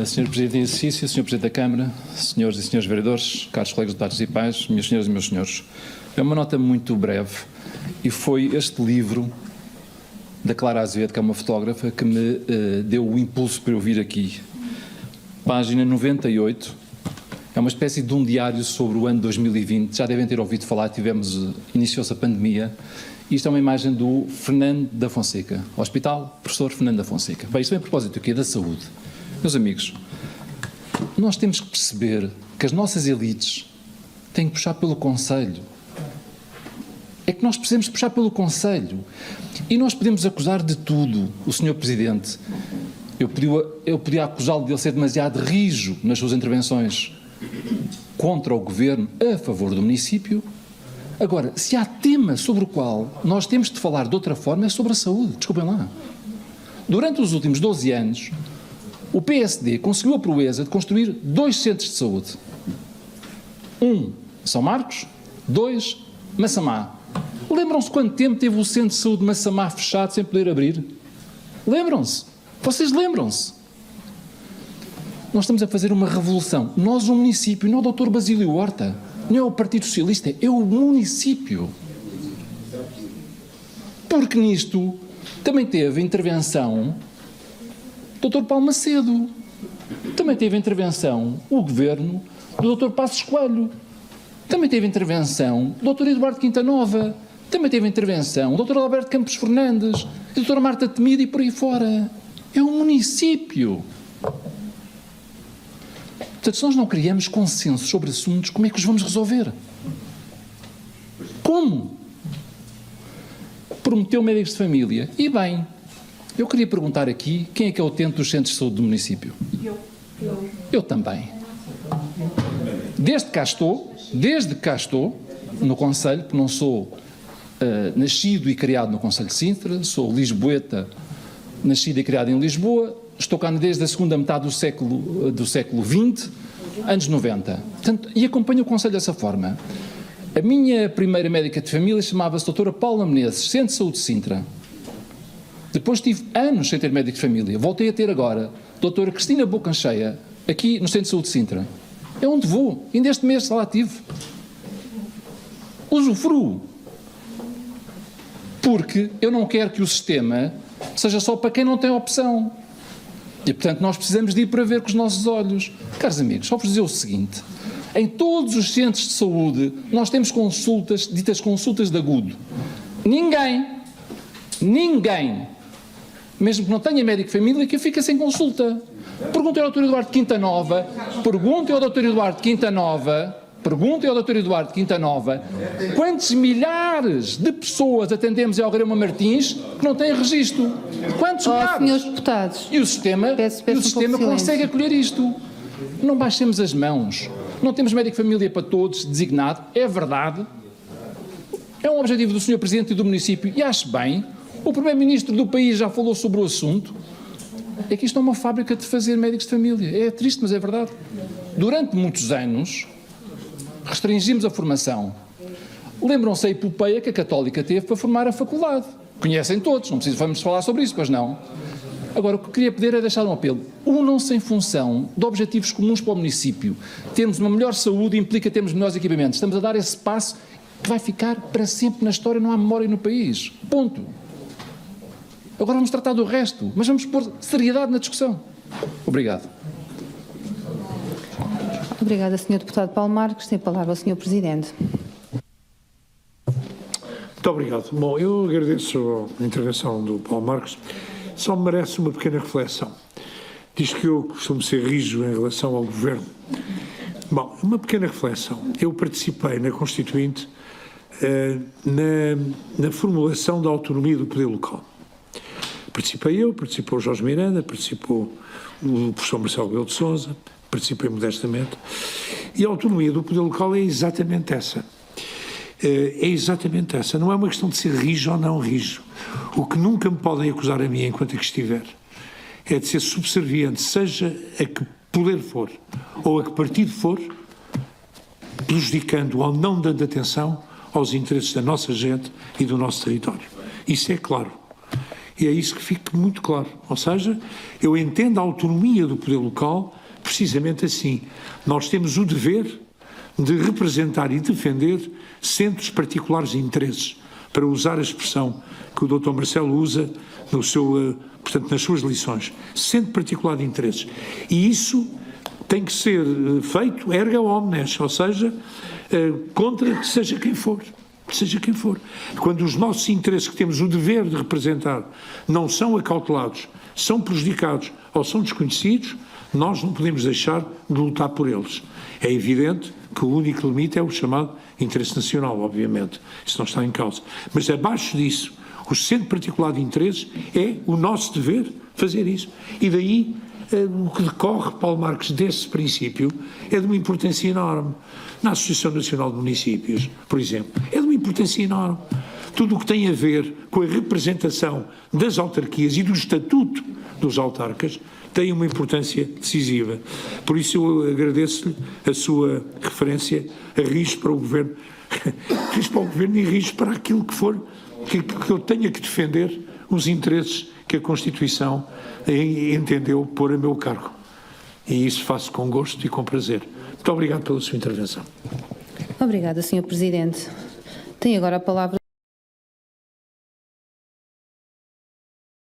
Senhor Presidente em exercício, Senhor Presidente da Câmara, senhores e senhores vereadores, caros colegas deputados e pais, minhas senhoras e meus senhores. É uma nota muito breve e foi este livro da Clara Azevedo, que é uma fotógrafa, que me deu o impulso para eu vir aqui. Página 98, é uma espécie de um diário sobre o ano 2020, já devem ter ouvido falar, iniciou-se a pandemia. Isto é uma imagem do Fernando da Fonseca, Hospital Professor Fernando da Fonseca. Bem, isto vem a propósito aqui da saúde. Meus amigos, nós temos que perceber que as nossas elites têm que puxar pelo conselho. É que nós precisamos puxar pelo conselho. E nós podemos acusar de tudo o Sr. Presidente. Eu podia acusá-lo de ele ser demasiado rijo nas suas intervenções contra o Governo a favor do município. Agora, se há tema sobre o qual nós temos de falar de outra forma, é sobre a saúde. Desculpem lá. Durante os últimos 12 anos, o PSD conseguiu a proeza de construir 2 centros de saúde. 1, São Marcos, 2, Massamá. Lembram-se quanto tempo teve o centro de saúde de Massamá fechado sem poder abrir? Lembram-se? Vocês lembram-se? Nós estamos a fazer uma revolução. Nós, o município, não o Dr. Basílio Horta, não é o Partido Socialista, é o município. Porque nisto também teve intervenção o Dr. Paulo Macedo, também teve intervenção o Governo do Dr. Passos Coelho, também teve intervenção o Dr. Eduardo Quintanova, também teve intervenção o Dr. Alberto Campos Fernandes, a Dra. Marta Temido e por aí fora. É um município. Portanto, se nós não criamos consenso sobre assuntos, como é que os vamos resolver? Como? Prometeu médicos de família. E bem, eu queria perguntar aqui, quem é que é o utente dos centros de saúde do município? Eu também. Desde que cá estou, no Conselho, porque não sou nascido e criado no Conselho de Sintra, sou lisboeta, nascido e criado em Lisboa, estou cá desde a segunda metade do século XX, anos 90. Portanto, e acompanho o Conselho dessa forma. A minha primeira médica de família chamava-se doutora Paula Menezes, Centro de Saúde de Sintra. Depois tive anos sem ter médico de família. Voltei a ter agora doutora Cristina Bocancheia, aqui no Centro de Saúde de Sintra. É onde vou. Ainda este mês lá tive. Usufruo. Porque eu não quero que o sistema seja só para quem não tem opção. E, portanto, nós precisamos de ir para ver com os nossos olhos. Caros amigos, só vos dizer o seguinte. Em todos os centros de saúde, nós temos consultas, ditas consultas de agudo. Ninguém, mesmo que não tenha médico de família, que fica sem consulta. Perguntem ao Dr. Eduardo Quintanova, quantos milhares de pessoas atendemos em Algarema Martins que não têm registro? Quantos milhares? Senhores deputados, E o sistema consegue acolher isto. Não baixemos as mãos. Não temos médico de família para todos, designado, é verdade. É um objetivo do Sr. Presidente e do município, e acho bem. O Primeiro-Ministro do país já falou sobre o assunto. É que isto é uma fábrica de fazer médicos de família. É triste, mas é verdade. Durante muitos anos, restringimos a formação. Lembram-se a epopeia que a Católica teve para formar a faculdade. Conhecem todos, não vamos falar sobre isso, pois não. Agora, o que eu queria pedir é deixar um apelo. Unam-se em função de objetivos comuns para o município. Termos uma melhor saúde implica termos melhores equipamentos. Estamos a dar esse passo que vai ficar para sempre na história, não há memória no país. Ponto. Agora vamos tratar do resto, mas vamos pôr seriedade na discussão. Obrigado. Obrigada, Sr. Deputado Paulo Marques. Tem a palavra o Sr. Presidente. Muito obrigado. Bom, eu agradeço a intervenção do Paulo Marques. Só me merece uma pequena reflexão. Diz que eu costumo ser rijo em relação ao Governo. Bom, uma pequena reflexão. Eu participei na Constituinte na formulação da autonomia do poder local. Participou o Jorge Miranda, participou o professor Marcelo Rebelo de Sousa, participei modestamente, e a autonomia do poder local é exatamente essa. Não é uma questão de ser rijo ou não rijo. O que nunca me podem acusar a mim enquanto aqui estiver é de ser subserviente, seja a que poder for ou a que partido for, prejudicando ou não dando atenção aos interesses da nossa gente e do nosso território. Isso é claro. E é isso que fique muito claro. Ou seja, eu entendo a autonomia do poder local precisamente assim. Nós temos o dever de representar e defender centros particulares de interesses, para usar a expressão que o Dr. Marcelo usa no seu, portanto, nas suas lições. Centro particular de interesses. E isso tem que ser feito erga omnes, ou seja, contra seja quem for. Seja quem for. Quando os nossos interesses que temos o dever de representar não são acautelados, são prejudicados ou são desconhecidos, nós não podemos deixar de lutar por eles. É evidente que o único limite é o chamado interesse nacional, obviamente. Isso não está em causa. Mas abaixo disso, o centro particular de interesses é o nosso dever fazer isso. E daí o que decorre, Paulo Marques, desse princípio é de uma importância enorme. Na Associação Nacional de Municípios, por exemplo, é de uma importância enorme. Tudo o que tem a ver com a representação das autarquias e do estatuto dos autarcas tem uma importância decisiva. Por isso eu agradeço-lhe a sua referência a risco para o Governo. Risco para o Governo e risco para aquilo que for, que eu tenha que defender os interesses que a Constituição entendeu pôr a meu cargo. E isso faço com gosto e com prazer. Muito obrigado pela sua intervenção. Obrigada, Sr. Presidente. Tem agora a palavra